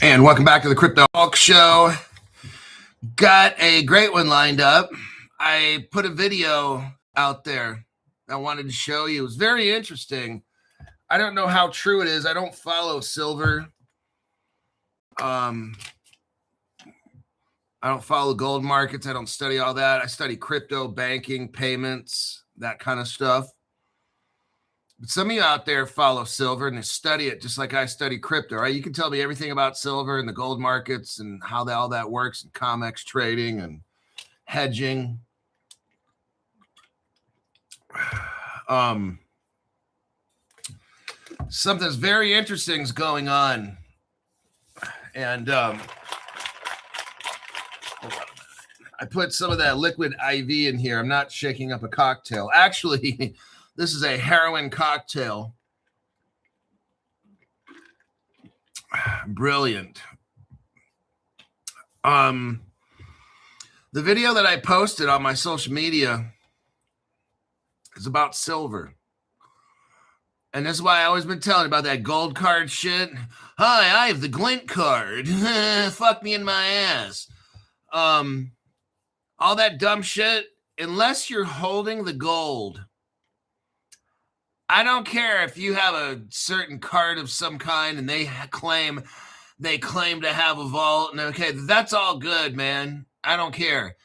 And welcome back to the Crypto Talk Show. Got a great one lined up. I put a video out there I wanted to show you. It was very interesting. I don't know how true it is. I don't follow silver. I don't follow gold markets. I don't study all that. I study crypto, banking, payments, that kind of stuff. But some of you out there follow silver and study it just like I study crypto, right? You can tell me everything about silver and the gold markets and how all that works and COMEX trading and hedging. Something's very interesting is going on. And I put some of that liquid IV in here. I'm not shaking up a cocktail. Actually, this is a heroin cocktail. Brilliant. The video that I posted on my social media is about silver. And this is why I always been telling about that gold card shit. Hi, I have the glint card. Fuck me in my ass. All that dumb shit, unless you're holding the gold. I don't care if you have a certain card of some kind and they claim to have a vault. And okay, that's all good, man. I don't care.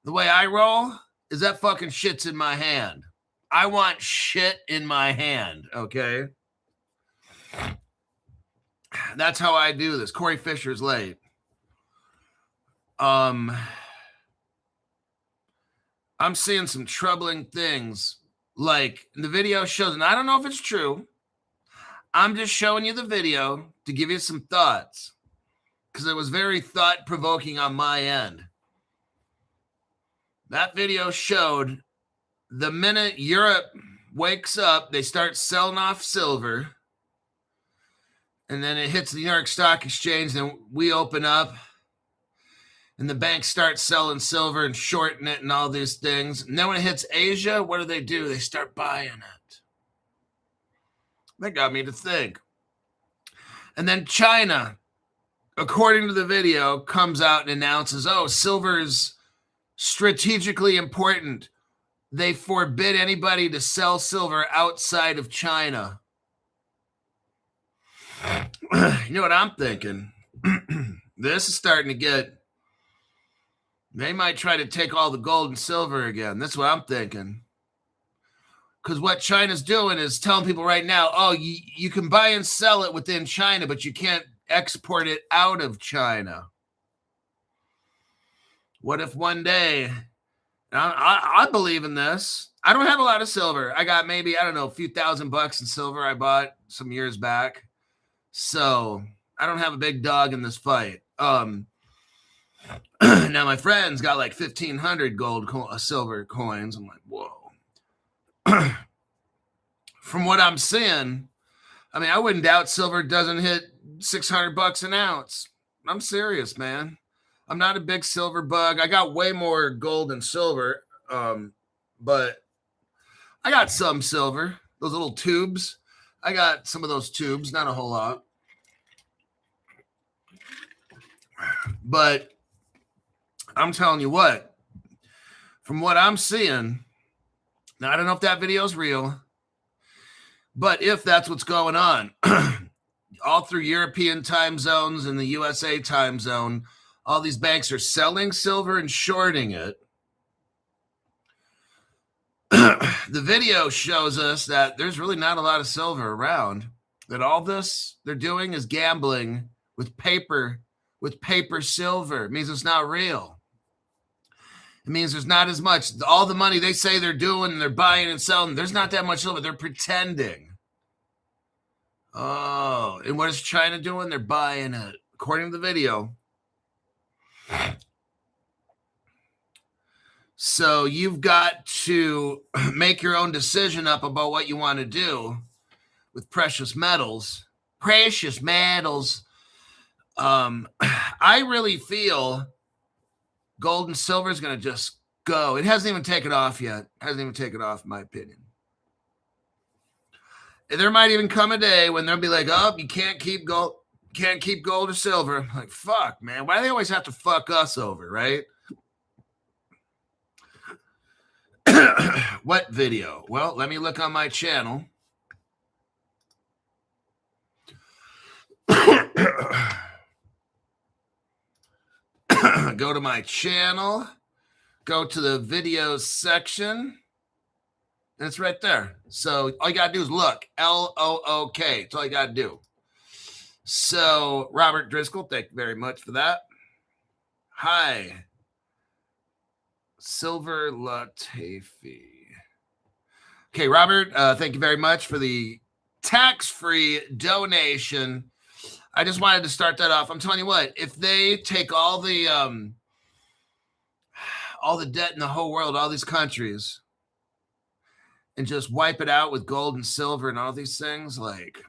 The way I roll is that fucking shit's in my hand. I want shit in my hand, okay? That's how I do this. Corey Fisher's late. I'm seeing some troubling things. Like the video shows, and I don't know if it's true. I'm just showing you the video to give you some thoughts because it was very thought-provoking on my end. That video showed the minute Europe wakes up, they start selling off silver, and then it hits the New York Stock Exchange, then we open up, and the banks start selling silver and shorting it and all these things. And then when it hits Asia, what do? They start buying it. That got me to think. And then China, according to the video, comes out and announces, oh, silver is strategically important. They forbid anybody to sell silver outside of China. You know what I'm thinking? This is starting to get... They might try to take all the gold and silver again. That's what I'm thinking. Because what China's doing is telling people right now, oh, you can buy and sell it within China, but you can't export it out of China. What if one day, I believe in this. I don't have a lot of silver. I got maybe, I don't know, a few $1,000 in silver I bought some years back. So I don't have a big dog in this fight. Now my friends got like 1,500 silver coins. I'm like, whoa. From what I'm seeing, I mean, I wouldn't doubt silver doesn't hit $600 an ounce. I'm serious, man. I'm not a big silver bug. I got way more gold than silver, but I got some silver. Those little tubes. I got some of those tubes, not a whole lot. But I'm telling you what, from what I'm seeing, now I don't know if that video is real, but if that's what's going on, all through European time zones and the USA time zone, all these banks are selling silver and shorting it. The video shows us that there's really not a lot of silver around, that all this they're doing is gambling with paper silver. It means it's not real. It means there's not as much. All the money they say they're doing and they're buying and selling, there's not that much silver. They're pretending. Oh, and what is China doing? They're buying it, according to the video. So you've got to make your own decision up about what you want to do with precious metals. Precious metals. I really feel gold and silver is going to just go. It hasn't even taken off yet. Hasn't even taken off, in my opinion. There might even come a day when they'll be like, oh, you can't keep gold can't keep gold or silver. I'm like, fuck, man. Why do they always have to fuck us over, right? What video? Well, let me look on my channel. Go to my channel. Go to the videos section. And it's right there. So all you got to do is look. LOOK. That's all you got to do. So Robert Driscoll, thank you very much for that. Hi. Silver Latifi. Okay, Robert, thank you very much for the tax-free donation. I just wanted to start that off. I'm telling you what, if they take all the debt in the whole world, all these countries, and just wipe it out with gold and silver and all these things, like,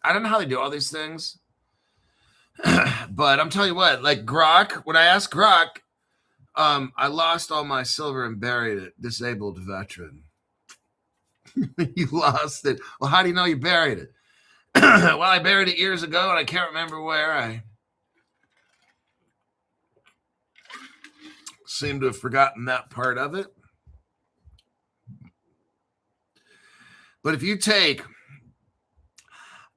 I don't know how they do all these things. But I'm telling you what, like Grok, when I asked Grok, I lost all my silver and buried it. Disabled veteran. You lost it. Well, how do you know you buried it? Well, I buried it years ago, and I can't remember where. I seem to have forgotten that part of it. But if you take,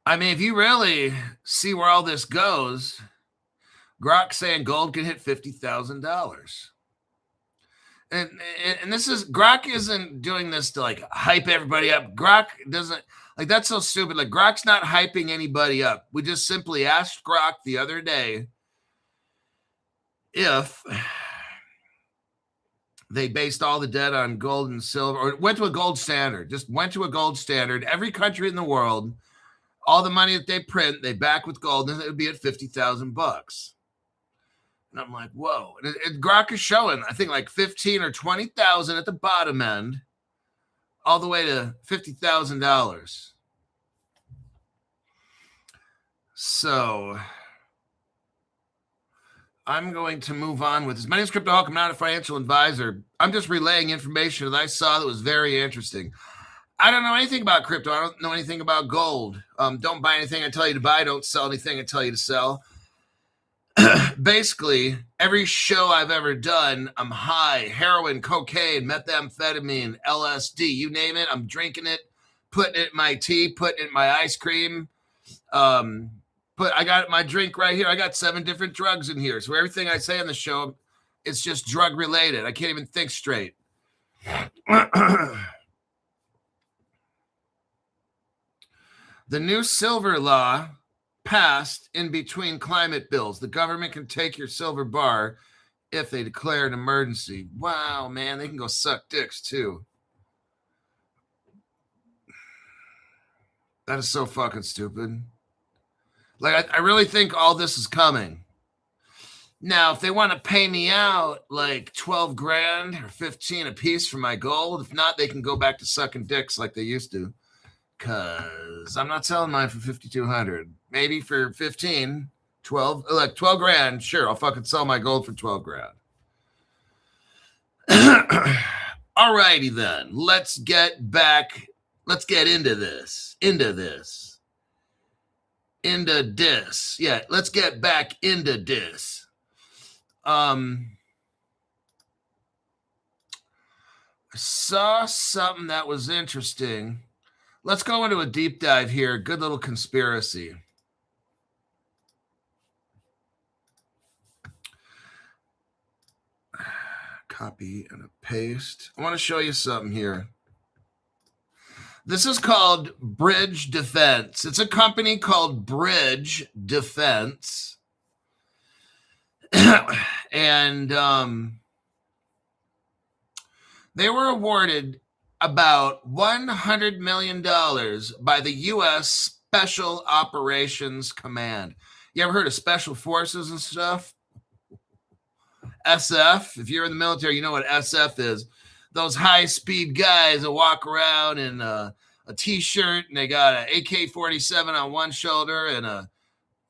I mean, if you really see where all this goes, Grok's saying gold can hit $50,000. And this is, Grok isn't doing this to like hype everybody up. Grok doesn't, like, that's so stupid. Like, Grok's not hyping anybody up. We just simply asked Grok the other day if they based all the debt on gold and silver, or went to a gold standard, just went to a gold standard. Every country in the world, all the money that they print, they back with gold, and it would be at $50,000. And I'm like, whoa. And Grok is showing, I think, like 15 or 20,000 at the bottom end, all the way to $50,000. So I'm going to move on with this. My name is Crypto Hawk. I'm not a financial advisor. I'm just relaying information that I saw that was very interesting. I don't know anything about crypto. I don't know anything about gold. Don't buy anything I tell you to buy. Don't sell anything I tell you to sell. Basically, every show I've ever done, I'm high. Heroin, cocaine, methamphetamine, LSD, you name it. I'm drinking it, putting it in my tea, putting it in my ice cream. I got my drink right here. I got 7 different drugs in here. So everything I say on the show, it's just drug related. I can't even think straight. The new silver law passed in between climate bills. The government can take your silver bar if they declare an emergency. Wow, man, they can go suck dicks too. That is so fucking stupid. Like, I really think all this is coming. Now, if they want to pay me out like 12 grand or 15 a piece for my gold, if not, they can go back to sucking dicks like they used to. Because I'm not selling mine for 5,200. Maybe for 15, 12, like 12 grand. Sure, I'll fucking sell my gold for 12 grand. All righty then. Let's get into this. Yeah, let's get back into this. I saw something that was interesting. Let's go into a deep dive here. Good little conspiracy. Copy and a paste. I want to show you something here. This is called Bridge Defense. It's a company called Bridge Defense. And they were awarded about $100 million by the U.S. Special Operations Command. You ever heard of Special Forces and stuff? SF. If you're in the military, you know what SF is. Those high-speed guys that walk around in a T-shirt, and they got an AK-47 on one shoulder and a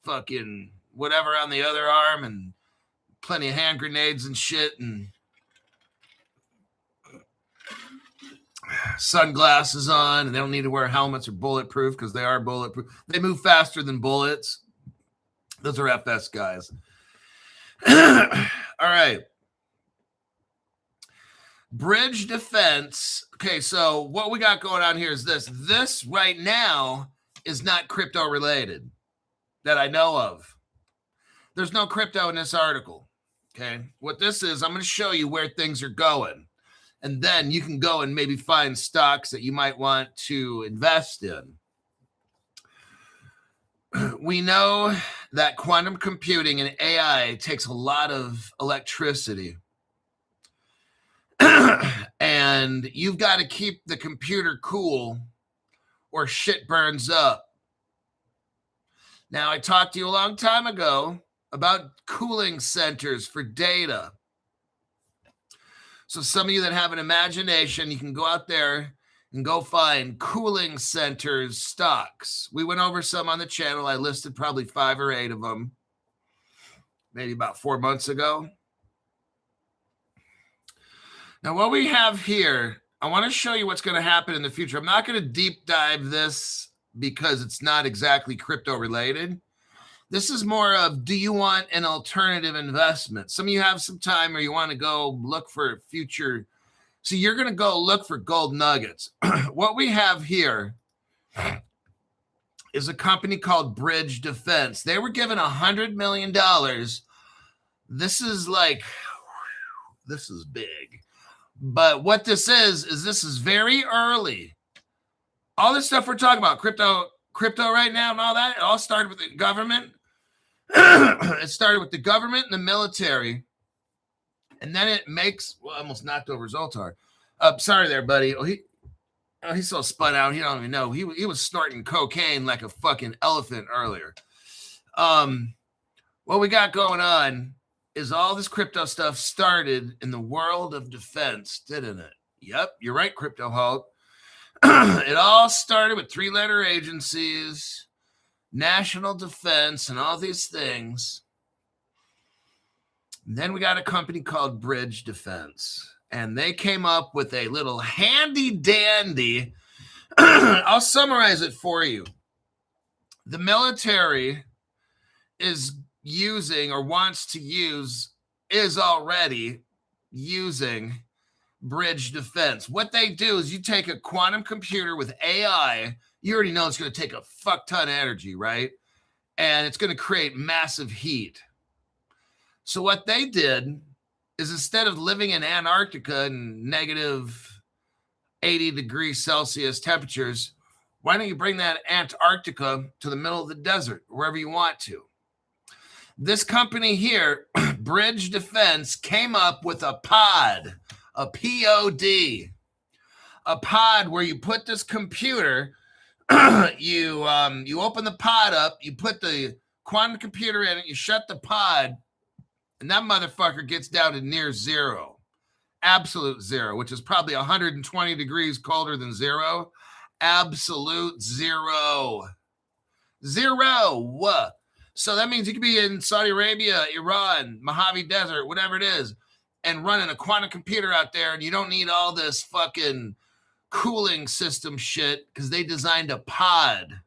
fucking whatever on the other arm, and plenty of hand grenades and shit, and sunglasses on, and they don't need to wear helmets or bulletproof because they are bulletproof. They move faster than bullets. Those are FS guys. All right. Bridge defense. Okay, so what we got going on here is this. This right now is not crypto related that I know of. There's no crypto in this article. Okay, what this is, I'm going to show you where things are going. And then you can go and maybe find stocks that you might want to invest in. We know that quantum computing and AI takes a lot of electricity. And you've got to keep the computer cool or shit burns up. Now, I talked to you a long time ago about cooling centers for data. So some of you that have an imagination, you can go out there and go find cooling centers stocks. We went over some on the channel. I listed probably 5 or 8 of them, maybe about 4 months ago. Now, what we have here, I want to show you what's going to happen in the future. I'm not going to deep dive this because it's not exactly crypto related. This is more of, do you want an alternative investment? Some of you have some time or you want to go look for future. So you're going to go look for gold nuggets. What we have here is a company called Bridge Defense. They were given $100 million. This is big. But what this is this is very early. All this stuff we're talking about, crypto right now and all that, it all started with the government. It started with the government and the military. And then it makes, well, I almost knocked over Zoltar. Sorry there, buddy. He's so spun out. He don't even know. He was snorting cocaine like a fucking elephant earlier. What we got going on is all this crypto stuff started in the world of defense, didn't it? Yep, you're right, Crypto Hulk. It all started with 3-letter agencies, national defense, and all these things. And then we got a company called Bridge Defense, and they came up with a little handy dandy. I'll summarize it for you. The military is using or wants to use, is already using Bridge Defense. What they do is you take a quantum computer with AI. You already know it's going to take a fuck ton of energy, right? And it's going to create massive heat. So what they did is instead of living in Antarctica and negative 80 degrees Celsius temperatures, why don't you bring that Antarctica to the middle of the desert, wherever you want to? This company here, Bridge Defense, came up with a pod, a POD, a pod where you put this computer, you open the pod up, you put the quantum computer in it, you shut the pod, and that motherfucker gets down to near zero, absolute zero, which is probably 120 degrees colder than zero. Absolute zero. Zero. So that means you could be in Saudi Arabia, Iran, Mojave Desert, whatever it is, and running a quantum computer out there, and you don't need all this fucking cooling system shit because they designed a pod.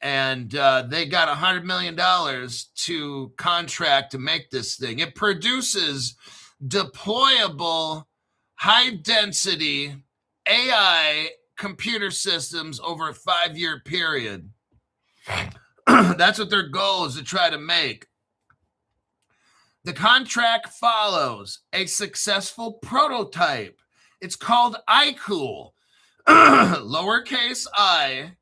And they got $100 million to contract to make this thing. It produces deployable, high-density AI computer systems over a 5-year period. That's what their goal is to try to make. The contract follows a successful prototype. It's called iCool, lowercase I,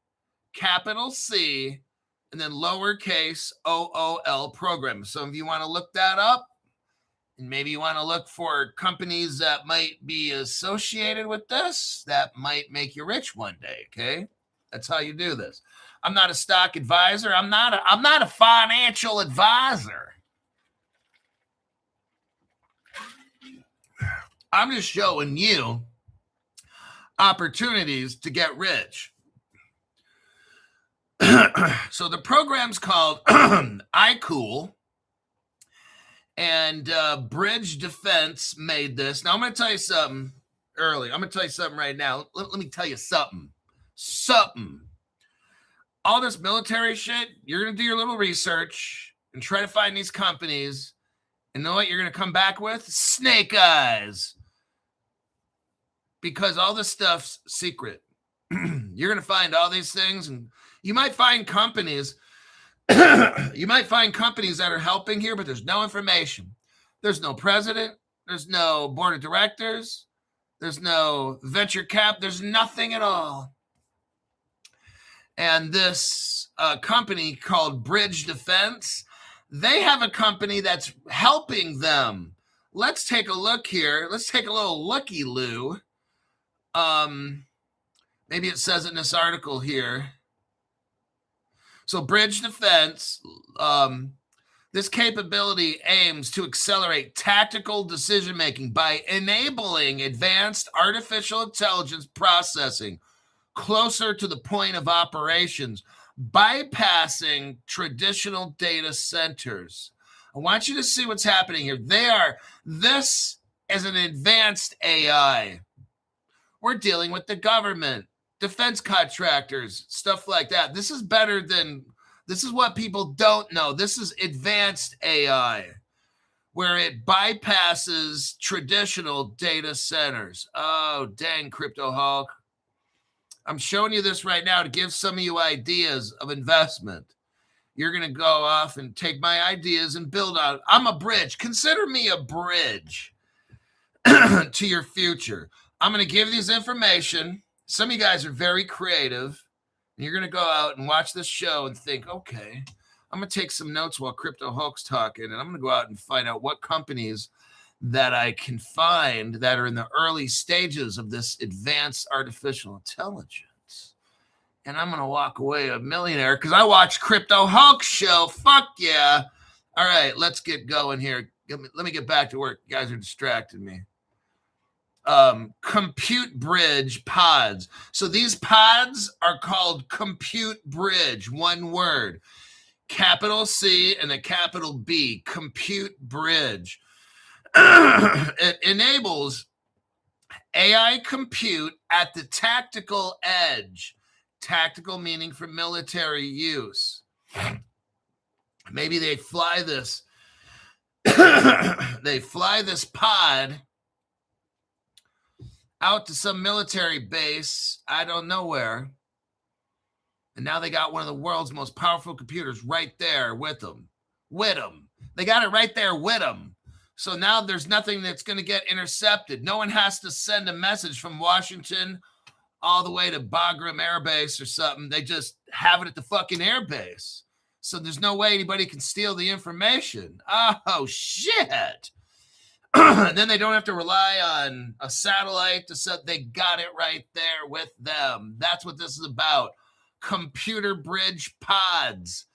capital C, and then lowercase OOL program. Some of you want to look that up, and maybe you want to look for companies that might be associated with this that might make you rich one day, okay? That's how you do this. I'm not a stock advisor. I'm not a financial advisor. I'm just showing you opportunities to get rich. So the program's called iCool, and Bridge Defense made this. Now, I'm going to tell you something early. I'm going to tell you something right now. Let me tell you something. all this military shit, you're going to do your little research and try to find these companies. And know what you're going to come back with? Snake eyes. Because all this stuff's secret. You're going to find all these things, and you might find companies. You might find companies that are helping here, but there's no information. There's no president. There's no board of directors. There's no venture cap. There's nothing at all. And this company called Bridge Defense, they have a company that's helping them. Let's take a look here. Let's take a little looky-loo. Maybe it says in this article here. So Bridge Defense, this capability aims to accelerate tactical decision-making by enabling advanced artificial intelligence processing closer to the point of operations, bypassing traditional data centers. I want you to see what's happening here. This is an advanced AI. We're dealing with the government, defense contractors, stuff like that. This is what people don't know. This is advanced AI, where it bypasses traditional data centers. Oh, dang, Crypto Hulk. I'm showing you this right now to give some of you ideas of investment. You're going to go off and take my ideas and build on it. I'm a bridge. Consider me a bridge to your future. I'm going to give these information. Some of you guys are very creative. And you're going to go out and watch this show and think, okay, I'm going to take some notes while Crypto Hulk's talking, and I'm going to go out and find out what companies that I can find that are in the early stages of this advanced artificial intelligence. And I'm going to walk away a millionaire because I watched Crypto Hulk show. Fuck yeah. All right, let's get going here. Let me get back to work. You guys are distracting me. Compute Bridge pods. So these pods are called Compute Bridge, one word. Capital C and a capital B, Compute Bridge. It enables AI compute at the tactical edge. Tactical meaning for military use. Maybe they fly this. They fly this pod out to some military base, I don't know where. And now they got one of the world's most powerful computers right there with them. They got it right there with them. So now there's nothing that's going to get intercepted. No one has to send a message from Washington all the way to Bagram Air Base or something. They just have it at the fucking air base. So there's no way anybody can steal the information. Oh, shit. And then they don't have to rely on a satellite to set. They got it right there with them. That's what this is about. Computer bridge pods.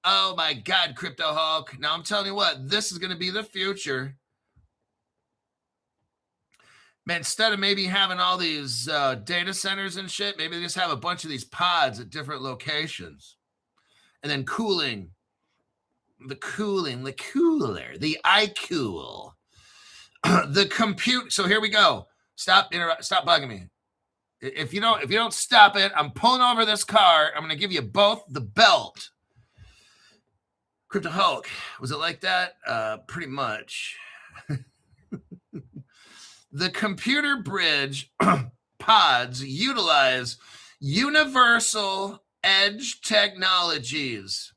Oh my God, Crypto Hulk. Now I'm telling you what, this is going to be the future. Man, instead of maybe having all these data centers and shit, maybe they just have a bunch of these pods at different locations. And then cooling. The cooler, the iCool. The compute. So here we go. Stop bugging me. If you don't stop it, I'm pulling over this car. I'm going to give you both the belt. Crypto Hulk, was it like that? Pretty much. The computer bridge pods utilize universal edge technologies,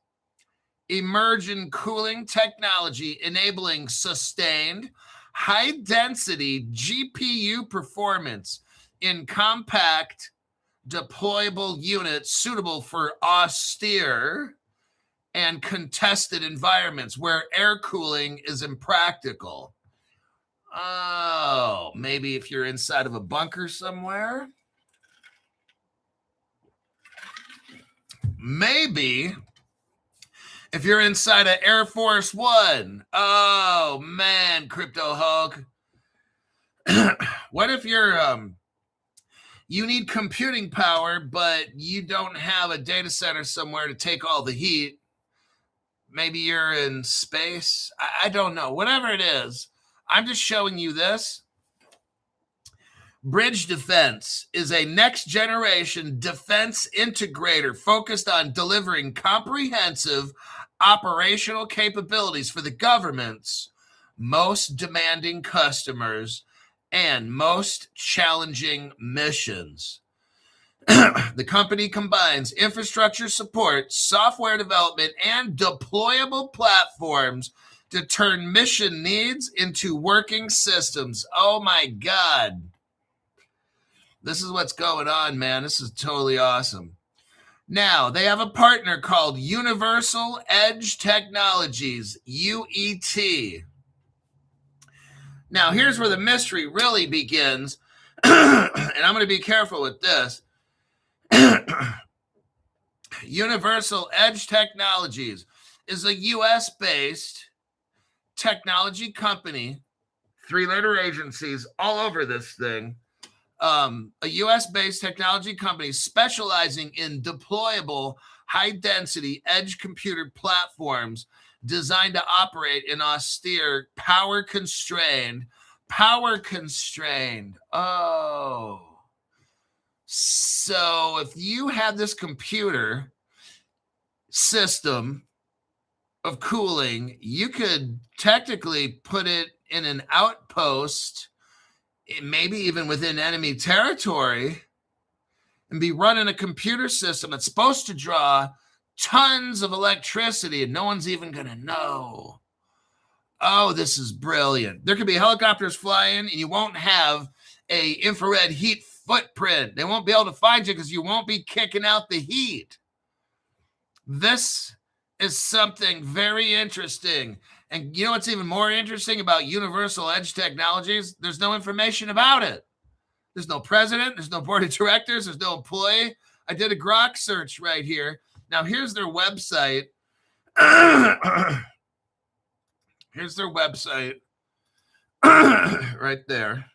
immersion cooling technology enabling sustained high-density GPU performance in compact deployable units suitable for austere and contested environments where air cooling is impractical. Oh, maybe if you're inside of a bunker somewhere. Maybe if you're inside of Air Force One. Oh, man, Crypto Hulk. What if you're you need computing power, but you don't have a data center somewhere to take all the heat? Maybe you're in space. I don't know. Whatever it is, I'm just showing you this. Bridge Defense is a next-generation defense integrator focused on delivering comprehensive operational capabilities for the government's most demanding customers and most challenging missions. The company combines infrastructure support, software development, and deployable platforms to turn mission needs into working systems. Oh my God. This is what's going on, man. This is totally awesome. Now, they have a partner called Universal Edge Technologies, UET. Now, here's where the mystery really begins, and I'm going to be careful with this. Universal Edge Technologies is a U.S.-based technology company, three-letter agencies all over this thing. A U.S.-based technology company specializing in deployable, high-density edge computer platforms designed to operate in austere, power-constrained. Oh. So if you had this computer system of cooling, you could technically put it in an outpost, maybe even within enemy territory, and be running a computer system that's supposed to draw tons of electricity and no one's even going to know. Oh, this is brilliant. There could be helicopters flying and you won't have a infrared heat footprint. They won't be able to find you because you won't be kicking out the heat. This is something very interesting. And you know what's even more interesting about Universal Edge Technologies? There's no information about it. There's no president. There's no board of directors. There's no employee. I did a Grok search right here. Now, here's their website. Here's their website right there.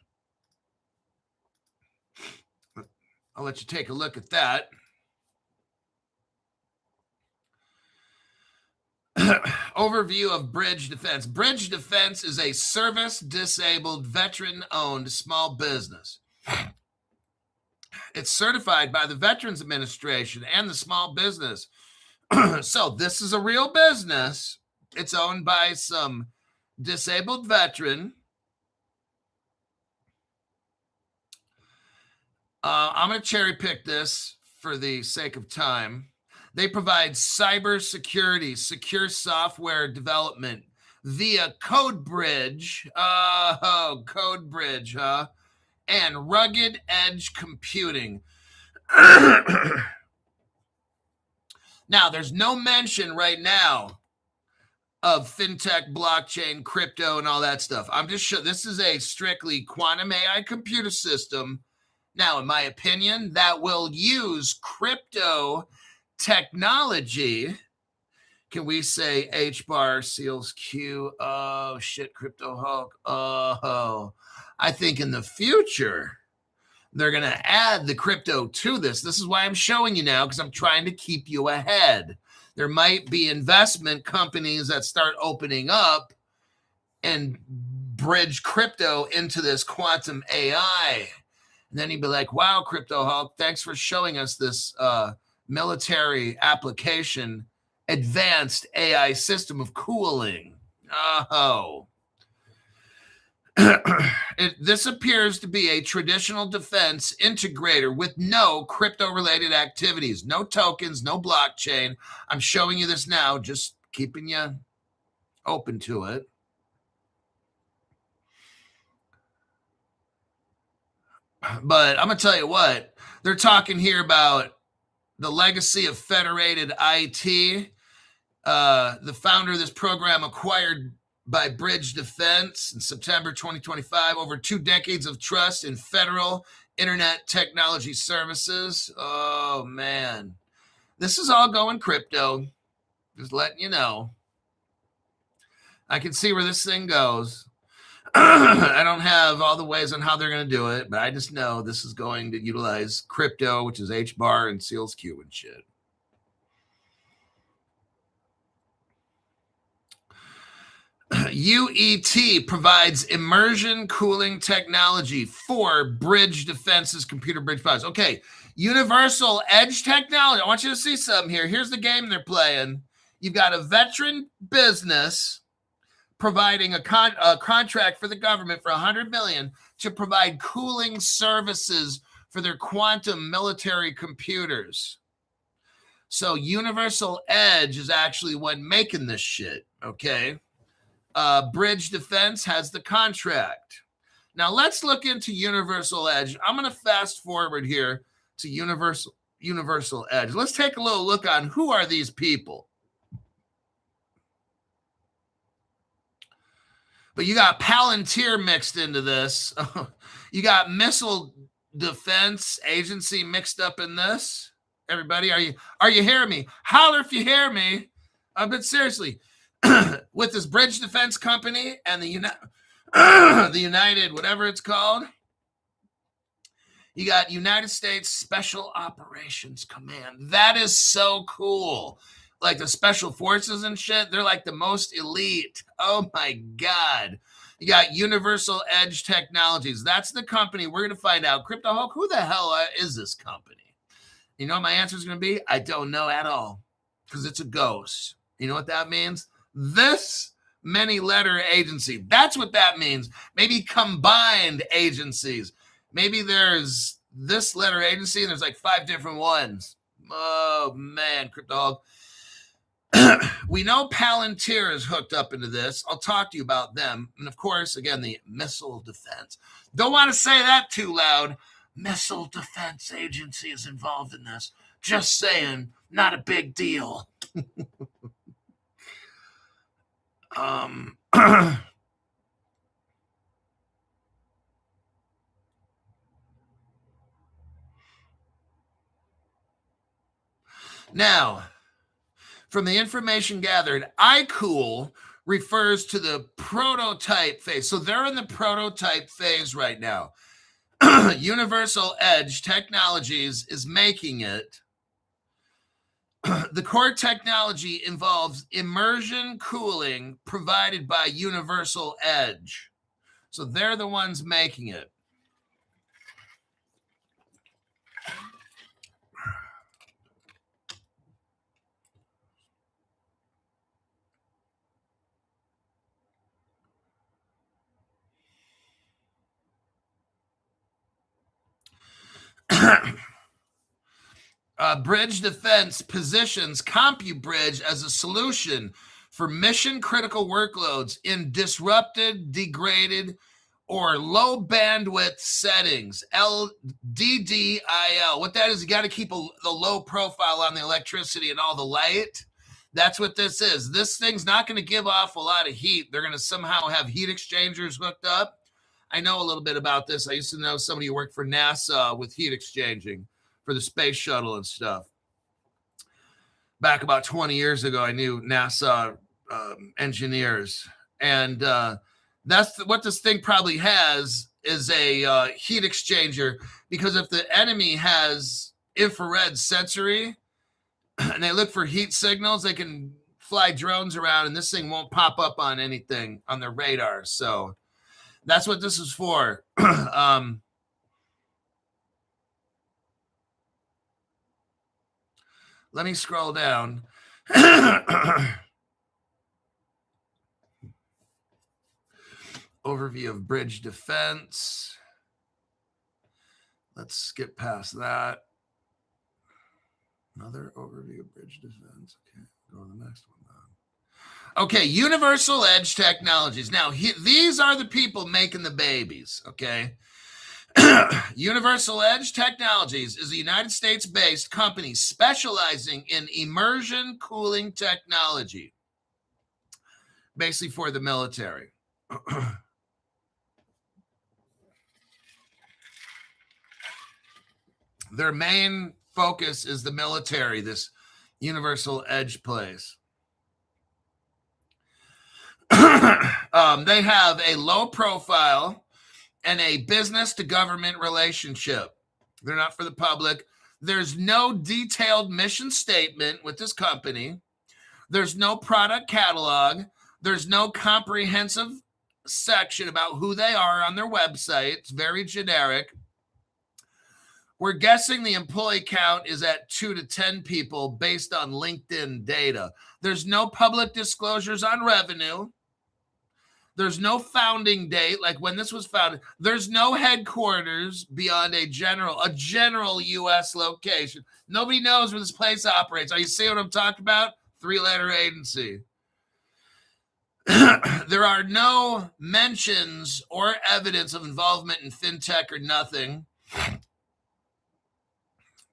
I'll let you take a look at that. Overview of Bridge Defense. Bridge Defense is a service-disabled, veteran-owned small business. It's certified by the Veterans Administration and the Small Business. So this is a real business. It's owned by some disabled veteran. I'm going to cherry pick this for the sake of time. They provide cybersecurity, secure software development via CodeBridge. CodeBridge, huh? And rugged edge computing. Now, there's no mention right now of fintech, blockchain, crypto, and all that stuff. I'm just sure this is a strictly quantum AI computer system. Now, in my opinion, that will use crypto technology. Can we say HBAR seals Q? Oh, shit, Crypto Hulk. Oh, I think in the future, they're going to add the crypto to this. This is why I'm showing you now, because I'm trying to keep you ahead. There might be investment companies that start opening up and bridge crypto into this quantum AI. And then he'd be like, wow, Crypto Hulk, thanks for showing us this military application, advanced AI system of cooling. Oh. This appears to be a traditional defense integrator with no crypto-related activities, no tokens, no blockchain. I'm showing you this now, just keeping you open to it. But I'm going to tell you what, they're talking here about the legacy of federated IT. The founder of this program acquired by Bridge Defense in September 2025, over 2 decades of trust in federal internet technology services. Oh, man. This is all going crypto. Just letting you know. I can see where this thing goes. I don't have all the ways on how they're going to do it, but I just know this is going to utilize crypto, which is HBAR and seals Q and shit. UET provides immersion cooling technology for bridge defenses, computer bridge products. Okay, Universal Edge Technology. I want you to see something here. Here's the game they're playing. You've got a veteran business providing a contract for the government for $100 million to provide cooling services for their quantum military computers. So Universal Edge is actually one making this shit, okay? Bridge Defense has the contract. Now let's look into Universal Edge. I'm going to fast forward here to Universal Edge. Let's take a little look on who are these people. But you got Palantir mixed into this. You got Missile Defense Agency mixed up in this. Everybody, are you hearing me? Holler if you hear me. But seriously, with this bridge defense company and the United, whatever it's called, you got United States Special Operations Command. That is so cool. Like the special forces and shit, they're like the most elite. Oh my God. You got Universal Edge Technologies. That's the company. We're going to find out. Crypto Hulk, who the hell is this company? You know what my answer is going to be? I don't know at all because it's a ghost. You know what that means? This many letter agency. That's what that means. Maybe combined agencies. Maybe there's this letter agency and there's like 5 different ones. Oh man, Crypto Hulk. We know Palantir is hooked up into this. I'll talk to you about them. And of course, again, the missile defense. Don't want to say that too loud. Missile Defense Agency is involved in this. Just saying, not a big deal. Now, from the information gathered, iCool refers to the prototype phase. So they're in the prototype phase right now. Universal Edge Technologies is making it. The core technology involves immersion cooling provided by Universal Edge. So they're the ones making it. Bridge Defense positions CompuBridge as a solution for mission-critical workloads in disrupted, degraded, or low bandwidth settings. LDDIL. What that is, you got to keep the low profile on the electricity and all the light. That's what this is. This thing's not going to give off a lot of heat. They're going to somehow have heat exchangers hooked up. I know a little bit about this. I used to know somebody who worked for NASA with heat exchanging for the space shuttle and stuff. Back about 20 years ago, I knew NASA engineers. And that's what this thing probably has is a heat exchanger, because if the enemy has infrared sensory and they look for heat signals, they can fly drones around and this thing won't pop up on anything on their radar. So that's what this is for. Let me scroll down. Overview of bridge defense. Let's skip past that. Another overview of bridge defense. Okay, go to the next one then. Okay, Universal Edge Technologies. Now, these are the people making the babies, okay? Universal Edge Technologies is a United States-based company specializing in immersion cooling technology, basically for the military. Their main focus is the military, this Universal Edge place. They have a low profile and a business to government relationship. They're not for the public. There's no detailed mission statement with this company. There's no product catalog. There's no comprehensive section about who they are on their website. It's very generic. We're guessing the employee count is at 2 to 10 people based on LinkedIn data. There's no public disclosures on revenue. There's no founding date, like when this was founded. There's no headquarters beyond a general U.S. location. Nobody knows where this place operates. Are you seeing what I'm talking about? 3-letter agency. There are no mentions or evidence of involvement in fintech or nothing.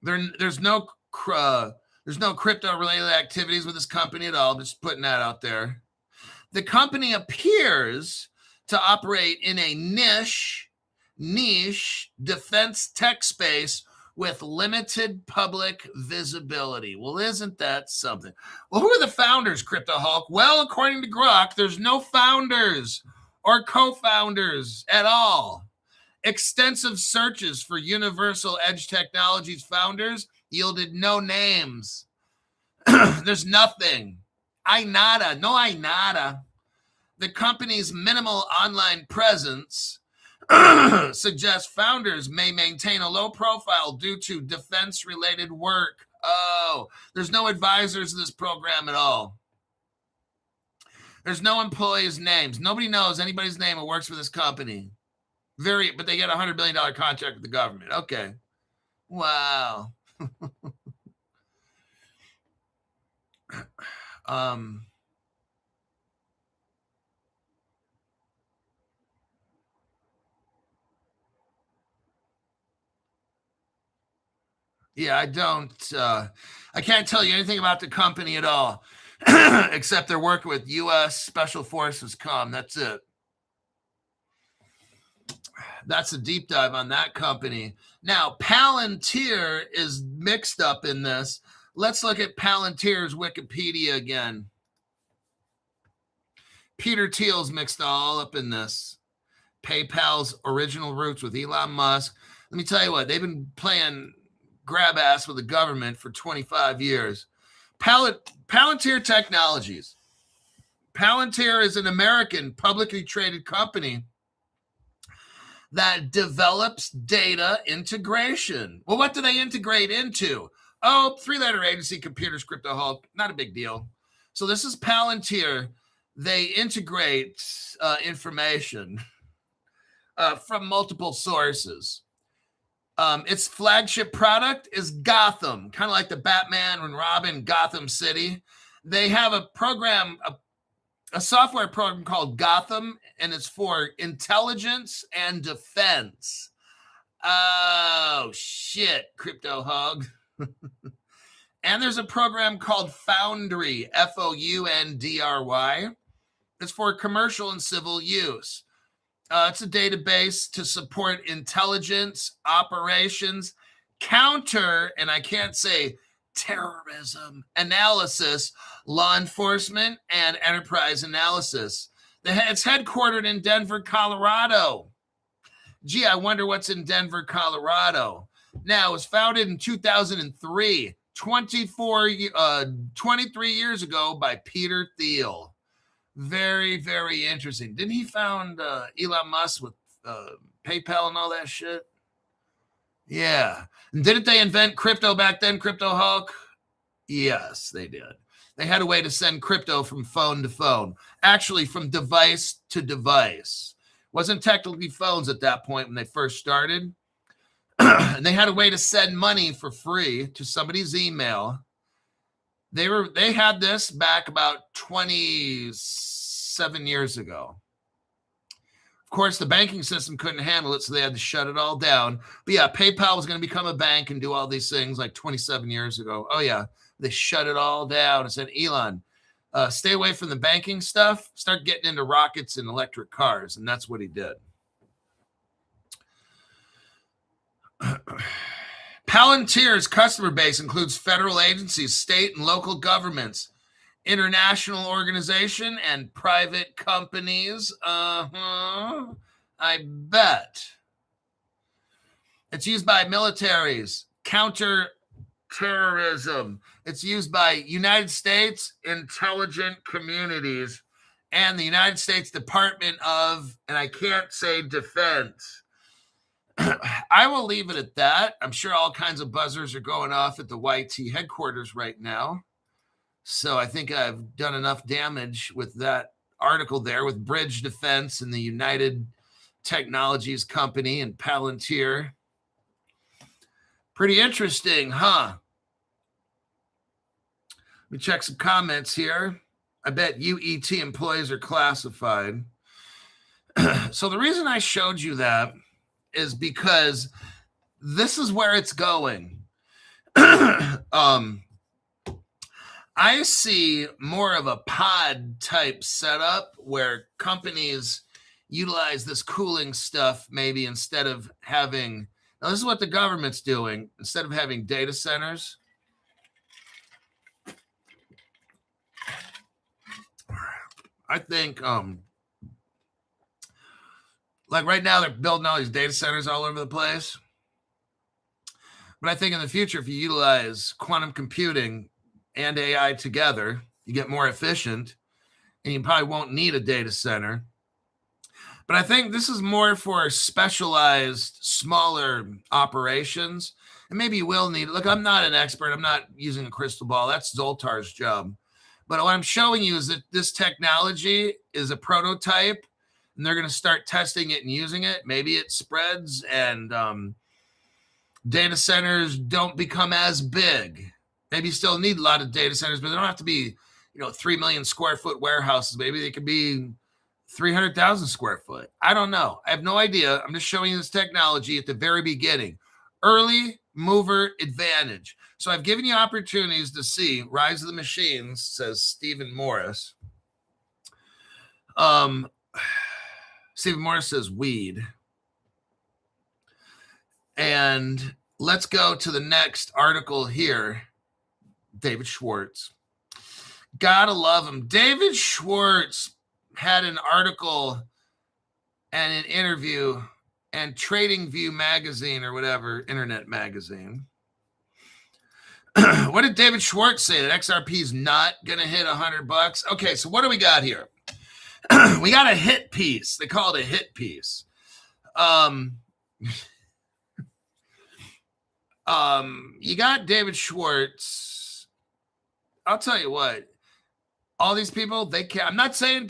There's no crypto-related activities with this company at all. Just putting that out there. The company appears to operate in a niche defense tech space with limited public visibility. Well, isn't that something? Well, who are the founders, Crypto Hulk? Well, according to Grok, there's no founders or co-founders at all. Extensive searches for Universal Edge Technologies founders yielded no names. There's nothing. No nada. The company's minimal online presence suggests founders may maintain a low profile due to defense-related work. Oh, there's no advisors in this program at all. There's no employees' names. Nobody knows anybody's name who works for this company. But they get a $100 billion contract with the government. Okay. Wow. Yeah, I can't tell you anything about the company at all, except they're working with U.S. Special Forces Com. That's it. That's a deep dive on that company. Now, Palantir is mixed up in this. Let's look at Palantir's Wikipedia again. Peter Thiel's mixed all up in this. PayPal's original roots with Elon Musk. Let me tell you what, they've been playing grab ass with the government for 25 years. Palantir Technologies. Palantir is an American publicly traded company that develops data integration. Well, what do they integrate into? Oh, 3-letter agency, computers, Crypto Hulk. Not a big deal. So this is Palantir. They integrate information from multiple sources. Its flagship product is Gotham, kind of like the Batman and Robin Gotham City. They have a program, a software program called Gotham, and it's for intelligence and defense. Oh, shit, Crypto Hog. And there's a program called Foundry, Foundry. It's for commercial and civil use. It's a database to support intelligence, operations, counter, and I can't say terrorism analysis, law enforcement, and enterprise analysis. It's headquartered in Denver, Colorado. Gee, I wonder what's in Denver, Colorado. Now, it was founded in 2003, 23 years ago by Peter Thiel. Very, very interesting. Didn't he found Elon Musk with PayPal and all that shit? Yeah. And didn't they invent crypto back then, Crypto Hulk? Yes, they did. They had a way to send crypto from phone to phone. Actually, from device to device. Wasn't technically phones at that point when they first started. And they had a way to send money for free to somebody's email. They had this back about 27 years ago. Of course, the banking system couldn't handle it, so they had to shut it all down. But yeah, PayPal was going to become a bank and do all these things like 27 years ago. Oh yeah, they shut it all down and said, Elon, stay away from the banking stuff. Start getting into rockets and electric cars. And that's what he did. Palantir's customer base includes federal agencies, state and local governments, international organization, and private companies. I bet. It's used by militaries, counter-terrorism. It's used by United States intelligent communities and the United States Department of, and I can't say defense. I will leave it at that. I'm sure all kinds of buzzers are going off at the YT headquarters right now. So I think I've done enough damage with that article there with Bridge Defense and the United Technologies Company and Palantir. Pretty interesting, huh? Let me check some comments here. I bet UET employees are classified. So the reason I showed you that is because this is where it's going. I see more of a pod type setup where companies utilize this cooling stuff maybe instead of having, now this is what the government's doing, instead of having data centers. I think like right now they're building all these data centers all over the place. But I think in the future, if you utilize quantum computing and AI together, you get more efficient and you probably won't need a data center. But I think this is more for specialized, smaller operations. And maybe you will need, look, I'm not an expert. I'm not using a crystal ball. That's Zoltar's job. But what I'm showing you is that this technology is a prototype and they're going to start testing it and using it. Maybe it spreads and data centers don't become as big. Maybe you still need a lot of data centers, but they don't have to be, 3 million square foot warehouses. Maybe they could be 300,000 square foot. I don't know. I have no idea. I'm just showing you this technology at the very beginning. Early mover advantage. So I've given you opportunities to see Rise of the Machines, says Stephen Morris. Stephen Morris says weed. And let's go to the next article here. David Schwartz. Gotta love him. David Schwartz had an article and an interview and Trading View magazine or whatever, internet magazine. What did David Schwartz say? That XRP is not going to hit $100? Okay, so what do we got here? We got a hit piece. They call it a hit piece. You got David Schwartz. I'll tell you what. All these people, they can't. I'm not saying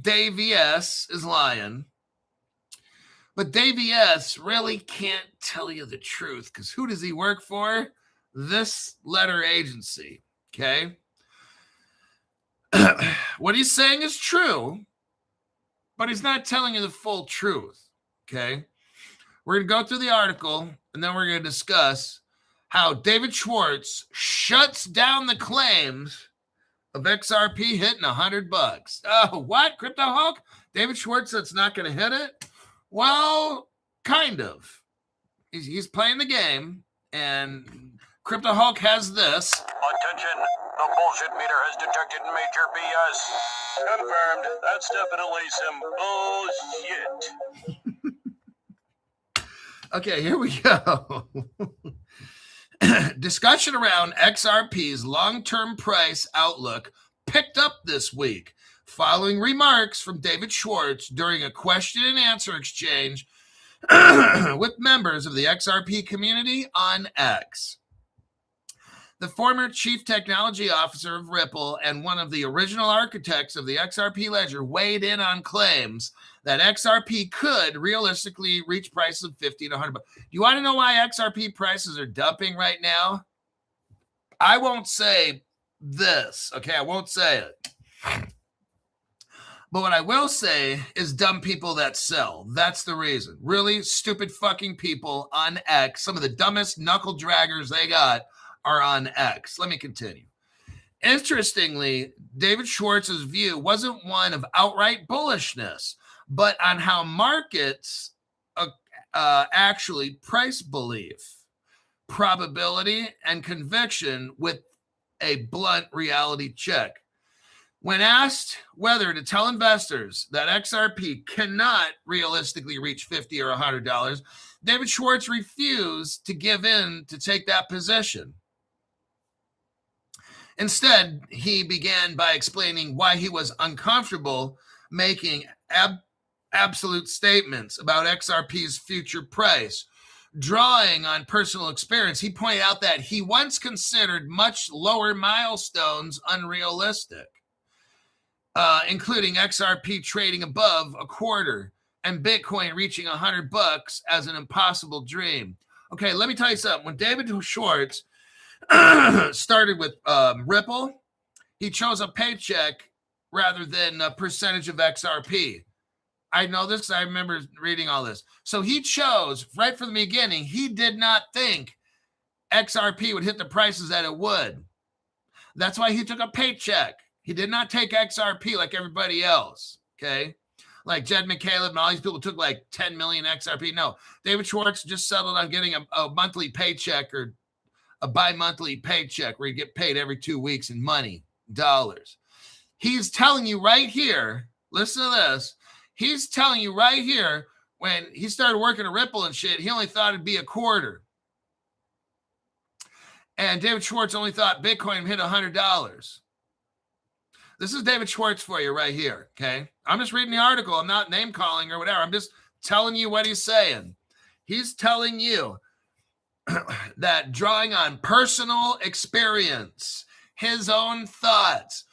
Dave ES is lying. But Dave ES really can't tell you the truth because who does he work for? This letter agency. Okay. What he's saying is true, but he's not telling you the full truth. Okay. We're going to go through the article and then we're going to discuss how David Schwartz shuts down the claims of XRP hitting $100. Oh, what? Crypto Hulk? David Schwartz that's not going to hit it? Well, kind of. He's playing the game, and Crypto Hulk has this. Attention, the bullshit meter has detected major BS. Confirmed. That's definitely some bullshit. Okay, here we go. Discussion around XRP's long-term price outlook picked up this week following remarks from David Schwartz during a question and answer exchange with members of the XRP community on X. The former chief technology officer of Ripple and one of the original architects of the XRP ledger weighed in on claims that XRP could realistically reach prices of $50 to $100. Do you want to know why XRP prices are dumping right now? I won't say this, okay? I won't say it. But what I will say is dumb people that sell. That's the reason. Really stupid fucking people on X. Some of the dumbest knuckle draggers they got are on X. Let me continue. Interestingly, David Schwartz's view wasn't one of outright bullishness, but on how markets actually price belief, probability, and conviction with a blunt reality check. When asked whether to tell investors that XRP cannot realistically reach $50 or $100, David Schwartz refused to give in to take that position. Instead, he began by explaining why he was uncomfortable making absolute statements about XRP's future price. Drawing on personal experience, he pointed out that he once considered much lower milestones unrealistic, including XRP trading above a quarter and Bitcoin reaching $100 as an impossible dream. Okay, let me tell you something. When David Schwartz started with Ripple, he chose a paycheck rather than a percentage of XRP. I know this because I remember reading all this. So he chose, right from the beginning, he did not think XRP would hit the prices that it would. That's why he took a paycheck. He did not take XRP like everybody else, okay? Like Jed McCaleb and all these people took like 10 million XRP. No, David Schwartz just settled on getting a monthly paycheck or a bi-monthly paycheck where you get paid every 2 weeks in money, dollars. He's telling you right here, listen to this. He's telling you right here, when he started working at Ripple and shit, he only thought it'd be a quarter. And David Schwartz only thought Bitcoin hit $100. This is David Schwartz for you right here, okay? I'm just reading the article. I'm not name calling or whatever. I'm just telling you what he's saying. He's telling you that drawing on personal experience, his own thoughts,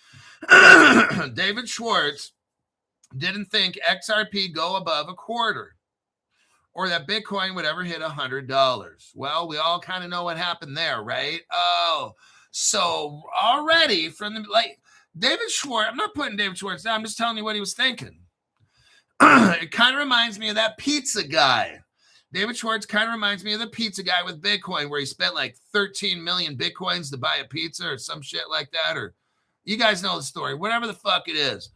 David Schwartz didn't think XRP go above a quarter or that Bitcoin would ever hit $100. Well, we all kind of know what happened there, right? Oh, so already from the, like, David Schwartz, I'm not putting David Schwartz down. I'm just telling you what he was thinking. It kind of reminds me of that pizza guy. David Schwartz kind of reminds me of the pizza guy with Bitcoin where he spent like 13 million Bitcoins to buy a pizza or some shit like that. Or you guys know the story, whatever the fuck it is.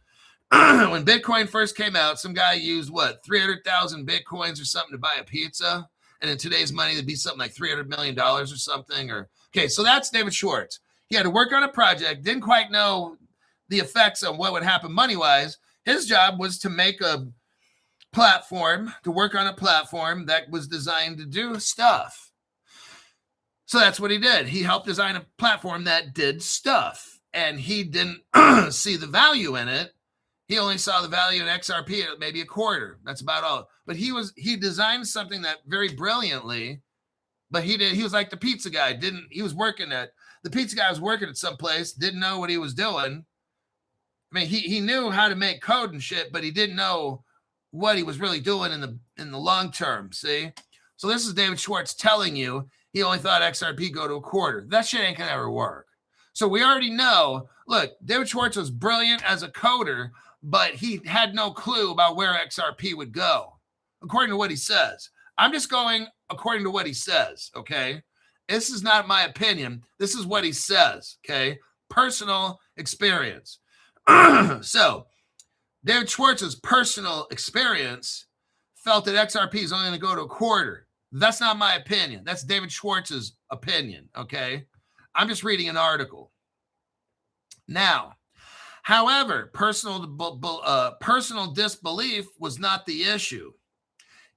When Bitcoin first came out, some guy used 300,000 Bitcoins or something to buy a pizza. And in today's money, it'd be something like $300 million or something. Okay, so that's David Schwartz. He had to work on a project, didn't quite know the effects on what would happen money-wise. His job was to make a platform, to work on a platform that was designed to do stuff. So that's what he did. He helped design a platform that did stuff. And he didn't see the value in it. He only saw the value in XRP at maybe a quarter. That's about all. But he designed something that very brilliantly, but he was like the pizza guy. The pizza guy was working at some place, didn't know what he was doing. I mean, he knew how to make code and shit, but he didn't know what he was really doing in the long term, see? So this is David Schwartz telling you he only thought XRP go to a quarter. That shit ain't gonna ever work. So we already know, look, David Schwartz was brilliant as a coder, but he had no clue about where XRP would go, according to what he says. I'm just going according to what he says, okay? This is not my opinion. This is what he says, okay? Personal experience. So, David Schwartz's personal experience felt that XRP is only going to go to a quarter. That's not my opinion. That's David Schwartz's opinion, okay? I'm just reading an article. Now, however, personal disbelief was not the issue.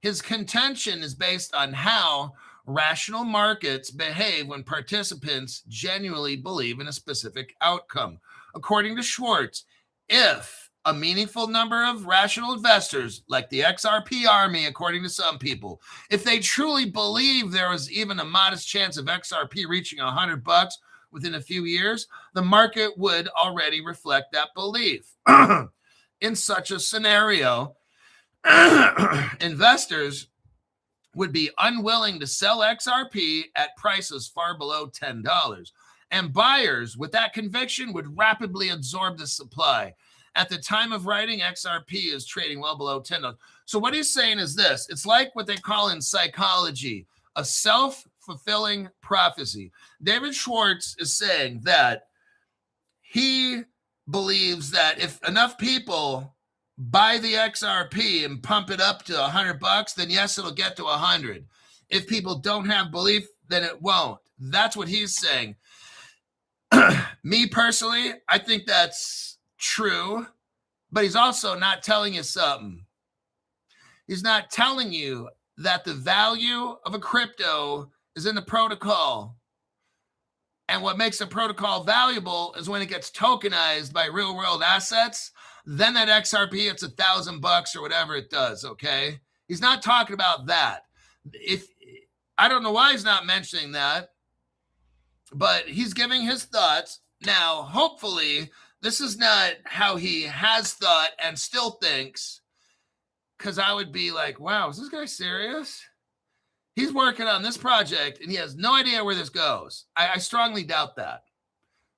His contention is based on how rational markets behave when participants genuinely believe in a specific outcome. According to Schwartz, if a meaningful number of rational investors, like the XRP army, according to some people, if they truly believe there was even a modest chance of XRP reaching $100 within a few years, the market would already reflect that belief. In such a scenario, investors would be unwilling to sell XRP at prices far below $10. And buyers with that conviction would rapidly absorb the supply. At the time of writing, XRP is trading well below $10. So what he's saying is this. It's like what they call in psychology, a self-fulfilling prophecy. David Schwartz is saying that he believes that if enough people buy the XRP and pump it up to $100, then yes, it'll get to 100. If people don't have belief, then it won't. That's what he's saying. Me personally, I think that's true, but he's also not telling you something. He's not telling you that the value of a crypto is in the protocol. And what makes a protocol valuable is when it gets tokenized by real world assets. Then that XRP, it's $1,000 or whatever it does. Okay. He's not talking about that. If I don't know why he's not mentioning that, but he's giving his thoughts. Now, hopefully, this is not how he has thought and still thinks, because I would be like, wow, is this guy serious? He's working on this project and he has no idea where this goes. I strongly doubt that.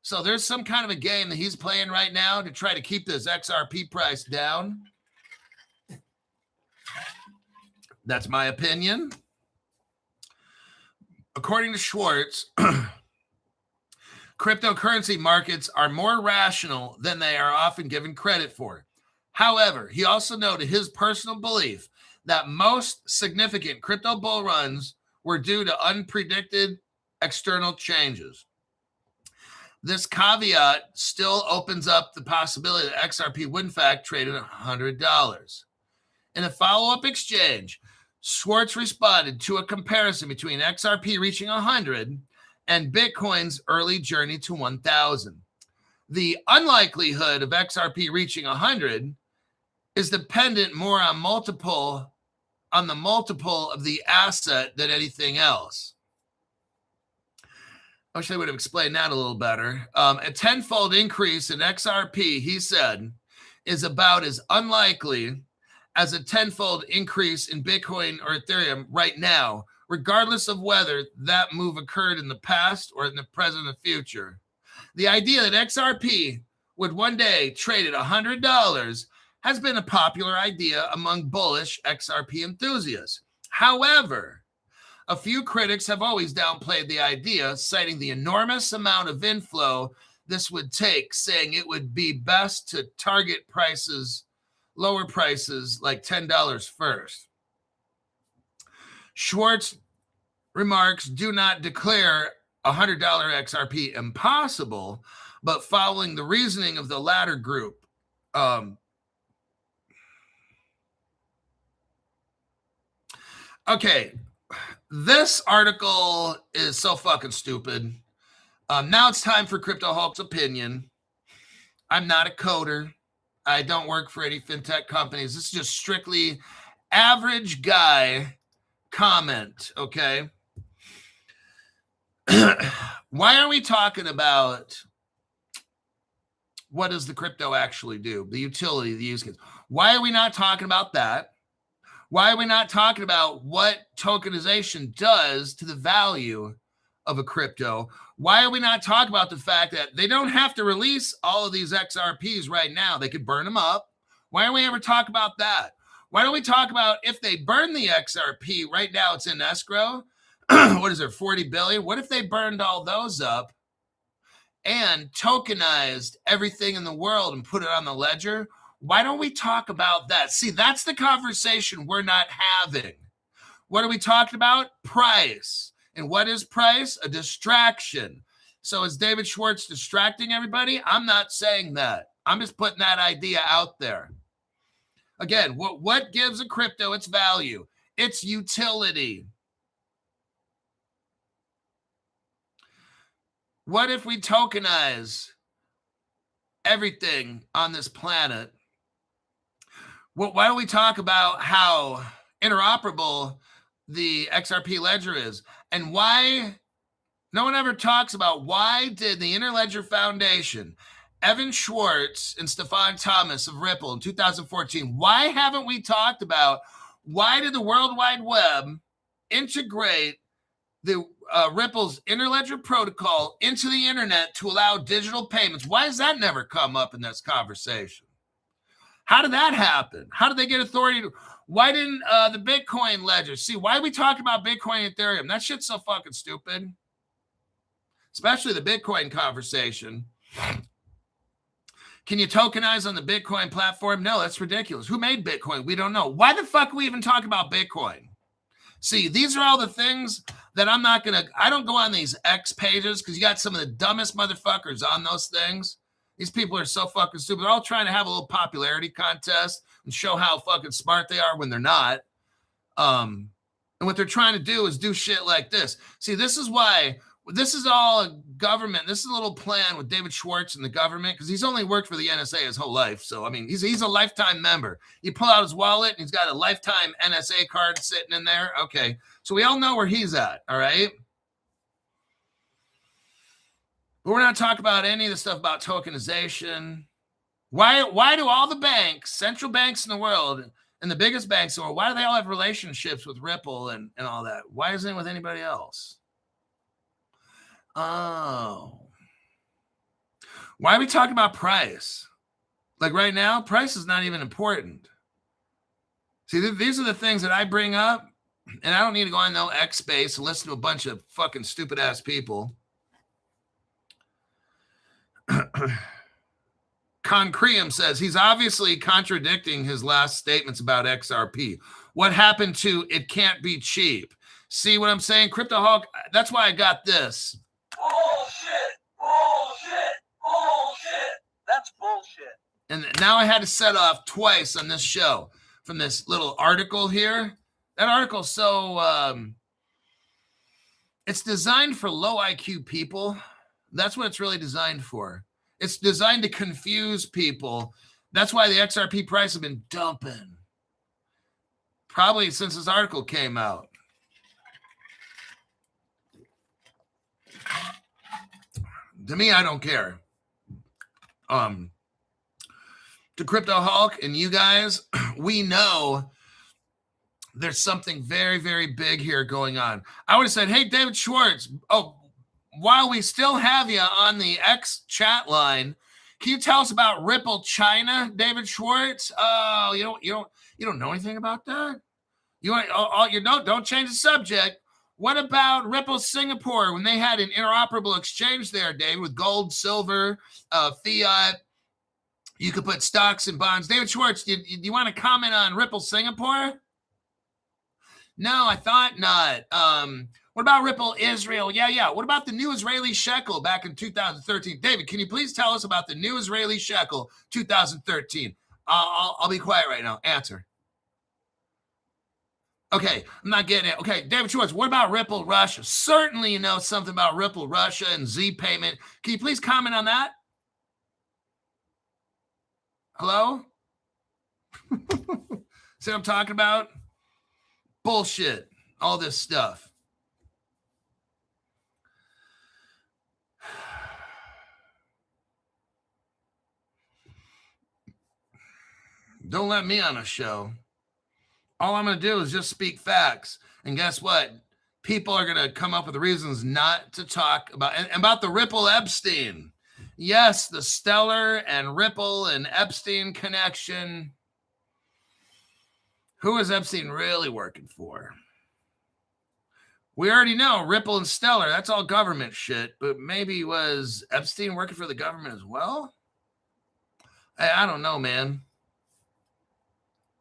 So there's some kind of a game that he's playing right now to try to keep this XRP price down. That's my opinion. According to Schwartz, cryptocurrency markets are more rational than they are often given credit for. However, he also noted his personal belief that most significant crypto bull runs were due to unpredicted external changes. This caveat still opens up the possibility that XRP would in fact trade at $100. In a follow-up exchange, Schwartz responded to a comparison between XRP reaching 100 and Bitcoin's early journey to 1,000. The unlikelihood of XRP reaching 100 is dependent more on the multiple of the asset than anything else. I wish I would have explained that a little better. A tenfold increase in XRP, he said, is about as unlikely as a tenfold increase in Bitcoin or Ethereum right now, regardless of whether that move occurred in the past or in the present or future. The idea that XRP would one day trade at $100 has been a popular idea among bullish XRP enthusiasts. However, a few critics have always downplayed the idea, citing the enormous amount of inflow this would take, saying it would be best to target lower prices like $10 first. Schwartz remarks do not declare $100 XRP impossible, but following the reasoning of the latter group, okay, this article is so fucking stupid. Now it's time for Crypto Hulk's opinion. I'm not a coder. I don't work for any fintech companies. This is just strictly average guy comment, okay? Why are we talking about what does the crypto actually do? The utility, the use case. Why are we not talking about that? Why are we not talking about what tokenization does to the value of a crypto? Why are we not talking about the fact that they don't have to release all of these XRPs right now? They could burn them up. Why don't we ever talk about that? Why don't we talk about if they burn the XRP right now, it's in escrow. What is there, 40 billion? What if they burned all those up and tokenized everything in the world and put it on the ledger? Why don't we talk about that? See, that's the conversation we're not having. What are we talking about? Price. And what is price? A distraction. So is David Schwartz distracting everybody? I'm not saying that. I'm just putting that idea out there. Again, what gives a crypto its value? Its utility. What if we tokenize everything on this planet? Why don't we talk about how interoperable the XRP ledger is, and why no one ever talks about why did the Interledger Foundation, Evan Schwartz and Stefan Thomas of Ripple in 2014, why haven't we talked about why did the World Wide Web integrate the Ripple's Interledger protocol into the internet to allow digital payments? Why has that never come up in this conversation? How did that happen? How did they get authority to? Why didn't the Bitcoin ledger? See, why are we talking about Bitcoin and Ethereum? That shit's so fucking stupid. Especially the Bitcoin conversation. Can you tokenize on the Bitcoin platform? No, that's ridiculous. Who made Bitcoin? We don't know. Why the fuck are we even talking about Bitcoin? See, these are all the things that I don't go on these X pages because you got some of the dumbest motherfuckers on those things. These people are so fucking stupid. They're all trying to have a little popularity contest and show how fucking smart they are when they're not. And what they're trying to do is do shit like this. See, this is why This is all a government. This is a little plan with David Schwartz and the government, because he's only worked for the NSA his whole life. So, I mean, he's a lifetime member. You pull out his wallet and he's got a lifetime NSA card sitting in there. Okay. So we all know where he's at. All right. But we're not talking about any of the stuff about tokenization. Why do all the banks, central banks in the world, and the biggest banks in the world, why do they all have relationships with Ripple and all that? Why isn't it with anybody else? Oh. Why are we talking about price? Like right now, price is not even important. See, these are the things that I bring up, and I don't need to go on no X space and listen to a bunch of fucking stupid ass people. Concreum says he's obviously contradicting his last statements about XRP. What happened to it can't be cheap? See what I'm saying? Crypto Hulk, that's why I got this. Bullshit! Bullshit! Bullshit! That's bullshit. And now I had to set off twice on this show from this little article here. That article's so, it's designed for low IQ people. That's what it's really designed for. It's designed to confuse people. That's why the XRP price has been dumping. Probably since this article came out. To me, I don't care. To Crypto Hulk and you guys, we know there's something very, very big here going on. I would have said, hey, David Schwartz, while we still have you on the X chat line, can you tell us about Ripple China, David Schwartz? Oh, you don't know anything about that? Don't change the subject. What about Ripple Singapore when they had an interoperable exchange there, Dave, with gold, silver, fiat? You could put stocks and bonds. David Schwartz, do you want to comment on Ripple Singapore? No, I thought not. What about Ripple Israel? Yeah. What about the new Israeli shekel back in 2013? David, can you please tell us about the new Israeli shekel 2013? I'll be quiet right now. Answer. Okay, I'm not getting it. Okay, David Schwartz, what about Ripple Russia? Certainly you know something about Ripple Russia and Z payment. Can you please comment on that? Hello? See what I'm talking about? Bullshit. All this stuff. Don't let me on a show. All I'm going to do is just speak facts. And guess what? People are going to come up with reasons not to talk about the Ripple Epstein. Yes, the Stellar and Ripple and Epstein connection. Who is Epstein really working for? We already know Ripple and Stellar. That's all government shit. But maybe was Epstein working for the government as well? I don't know, man.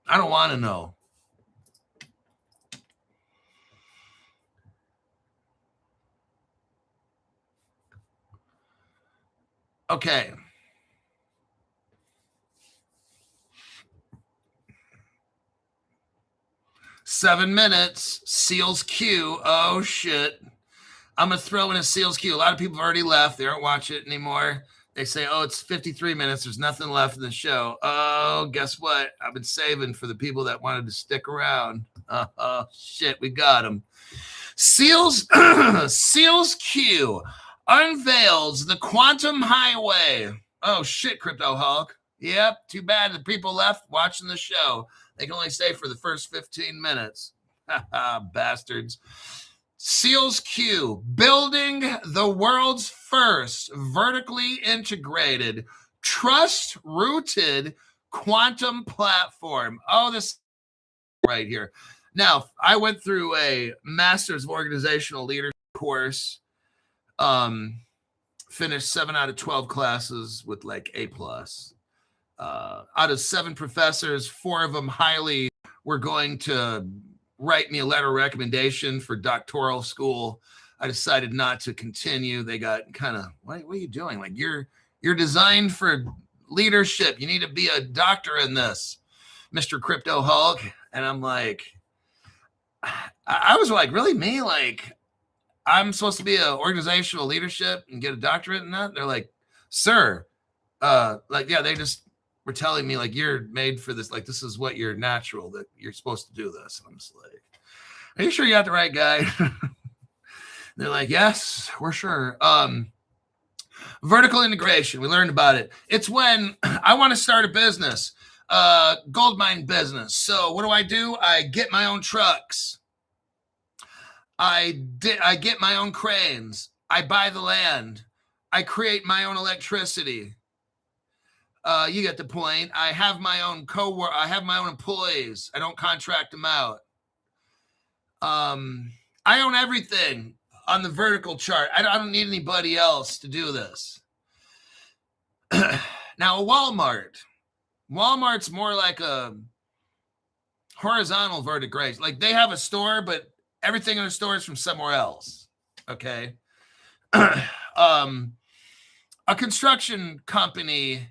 I don't want to know. Okay. Seven minutes. Seals Q. Oh, shit. I'm going to throw in a Seals Q. A lot of people have already left. They aren't watching it anymore. They say, oh, it's 53 minutes. There's nothing left in the show. Oh, guess what? I've been saving for the people that wanted to stick around. Oh, shit. We got them. Seals Q unveils the quantum highway. Oh, shit, Crypto Hulk. Yep, too bad the people left watching the show. They can only stay for the first 15 minutes. Bastards. Seals Q, building the world's first vertically integrated, trust-rooted quantum platform. Oh, this right here. Now, I went through a Master's of Organizational Leadership course. Finished 7 out of 12 classes with like A+. Out of 7 professors, 4 of them were going to write me a letter of recommendation for doctoral school. I decided not to continue. They got kind of, what are you doing? Like you're designed for leadership. You need to be a doctor in this, Mr. Crypto Hulk. And I'm like, I was like, really me? Like, I'm supposed to be an organizational leadership and get a doctorate in that. They're like, sir, they just were telling me like, you're made for this. Like, this is what you're natural, that you're supposed to do this. And I'm just like, are you sure you got the right guy? They're like, yes, we're sure. Vertical integration. We learned about it. It's when I want to start a business, gold mine business. So what do? I get my own trucks. I get my own cranes. I buy the land. I create my own electricity. You get the point. I have my own I have my own employees. I don't contract them out. I own everything on the vertical chart. I don't need anybody else to do this. Now, Walmart's more like a horizontal vertigration. Like, they have a store, but everything in the store is from somewhere else. Okay. A construction company,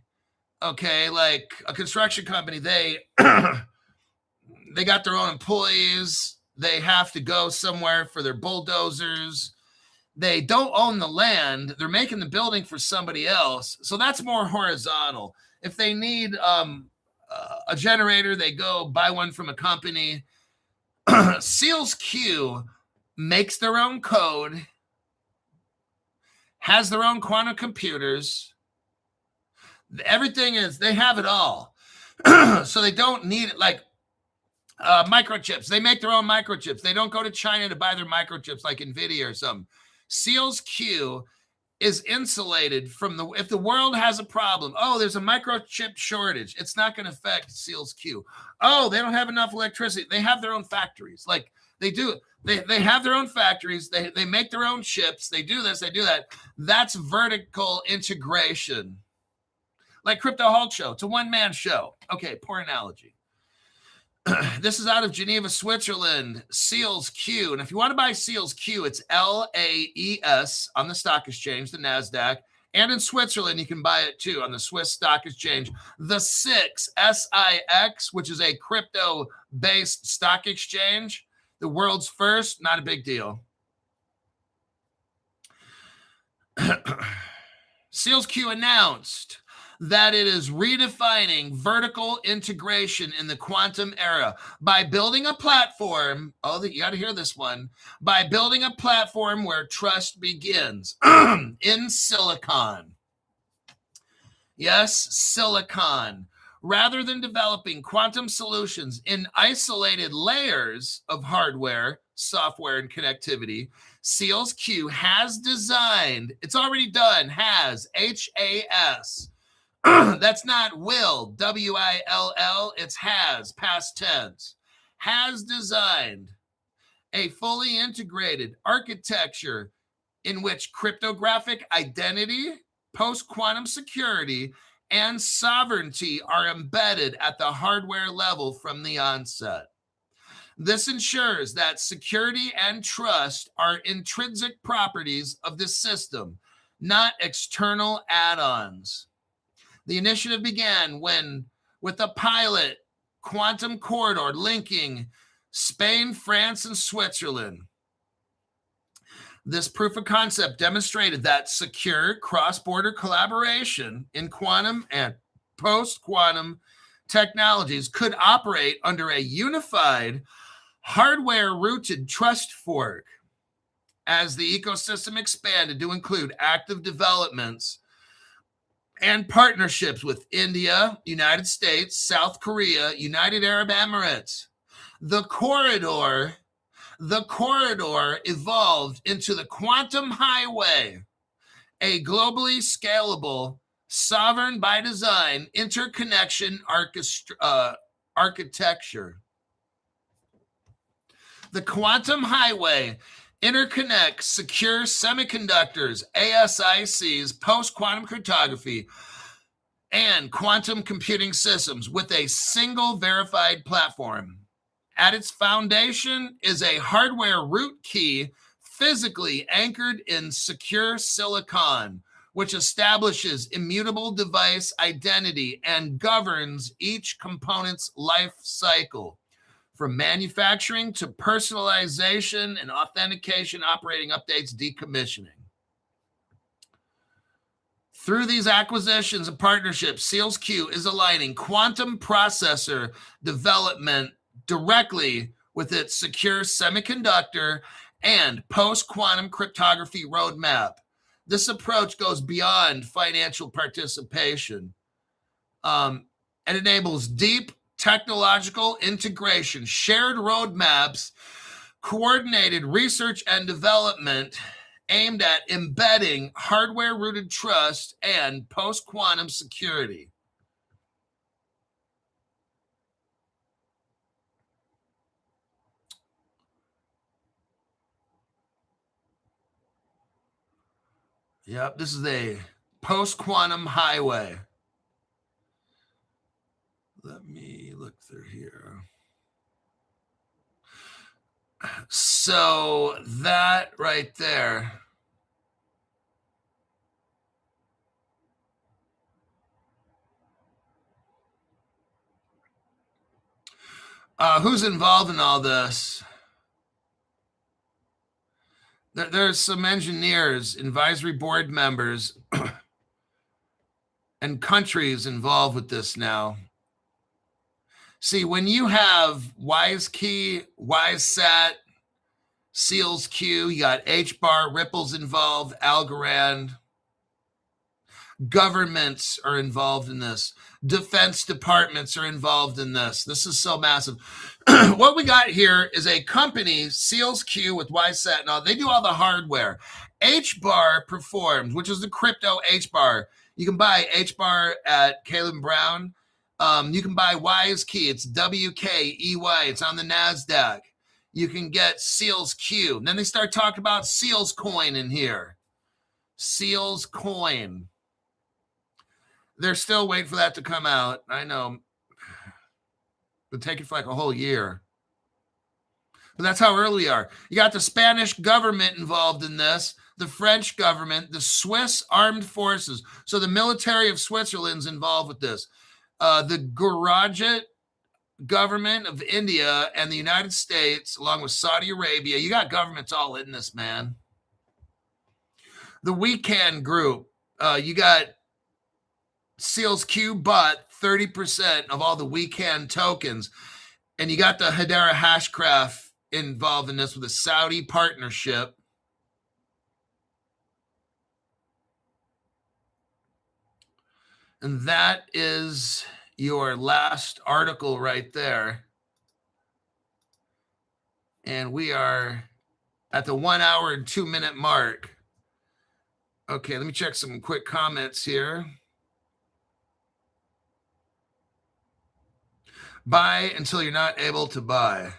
okay, like a construction company, they they got their own employees. They have to go somewhere for their bulldozers. They don't own the land. They're making the building for somebody else. So that's more horizontal. If they need a generator, they go buy one from a company. Seals Q makes their own code, has their own quantum computers. Everything is, they have it all. So they don't need it. Like microchips, they make their own microchips. They don't go to China to buy their microchips like NVIDIA or something. Seals Q is insulated from if the world has a problem. Oh, there's a microchip shortage. It's not going to affect Seals Q. Oh, they don't have enough electricity. They have their own factories. Like, they do. They have their own factories. They make their own chips. They do this. They do that. That's vertical integration. Like Crypto Halt Show. It's a one-man show. Okay, poor analogy. This is out of Geneva, Switzerland. Seals Q. And if you want to buy Seals Q, it's LAES on the stock exchange, the NASDAQ. And in Switzerland, you can buy it too on the Swiss Stock Exchange. The SIX, SIX, which is a crypto-based stock exchange. The world's first, not a big deal. Seals Q announced that it is redefining vertical integration in the quantum era by building a platform. Oh, you got to hear this one. By building a platform where trust begins in silicon. Yes, silicon. Rather than developing quantum solutions in isolated layers of hardware, software, and connectivity, Seals Q has designed, it's already done, has, HAS. That's not will, WILL, it's has, past tense. Has designed a fully integrated architecture in which cryptographic identity, post-quantum security, and sovereignty are embedded at the hardware level from the onset. This ensures that security and trust are intrinsic properties of the system, not external add-ons. The initiative began with a pilot quantum corridor linking Spain, France, and Switzerland. This proof of concept demonstrated that secure cross-border collaboration in quantum and post-quantum technologies could operate under a unified hardware-rooted trust fork. As the ecosystem expanded to include active developments and partnerships with India, United States, South Korea, United Arab Emirates, the corridor evolved into the quantum highway, a globally scalable, sovereign by design interconnection architecture. The quantum highway interconnects secure semiconductors, ASICs, post-quantum cryptography, and quantum computing systems with a single verified platform. At its foundation is a hardware root key physically anchored in secure silicon, which establishes immutable device identity and governs each component's life cycle. from manufacturing to personalization and authentication, operating updates, decommissioning. Through these acquisitions and partnerships, SealsQ is aligning quantum processor development directly with its secure semiconductor and post-quantum cryptography roadmap. This approach goes beyond financial participation and enables deep technological integration, shared roadmaps, coordinated research and development aimed at embedding hardware-rooted trust and post-quantum security. Yep, this is a post-quantum highway. Let me look through here. So that right there. Who's involved in all this? There's some engineers, advisory board members, and countries involved with this now. See, when you have WiseKey, WiseSat, SealsQ, you got HBAR, Ripple's involved, Algorand. Governments are involved in this. Defense departments are involved in this. This is so massive. What we got here is a company, SealsQ with WiseSat. Now, they do all the hardware. HBAR performs, which is the crypto HBAR. You can buy HBAR at Caleb Brown. You can buy WiseKey. It's WKEY. It's on the NASDAQ. You can get SealsQ. And then they start talking about Seals Coin in here. Seals Coin. They're still waiting for that to come out. I know. It'll take it for like a whole year. But that's how early we are. You got the Spanish government involved in this, the French government, the Swiss armed forces. So the military of Switzerland's involved with this. The Gujarat government of India and the United States, along with Saudi Arabia. You got governments all in this, man. The WeCan group. You got SealsQ bought 30% of all the WeCan tokens. And you got the Hedera Hashcraft involved in this with a Saudi partnership. And that is your last article right there. And we are at the 1 hour and 2 minute mark. Okay, let me check some quick comments here. Buy until you're not able to buy.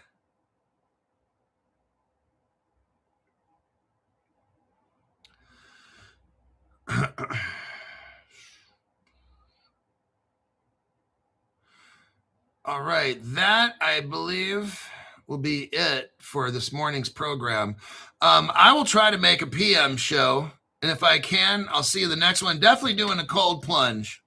All right, that I believe will be it for this morning's program. I will try to make a PM show, and if I can, I'll see you the next one. Definitely doing a cold plunge.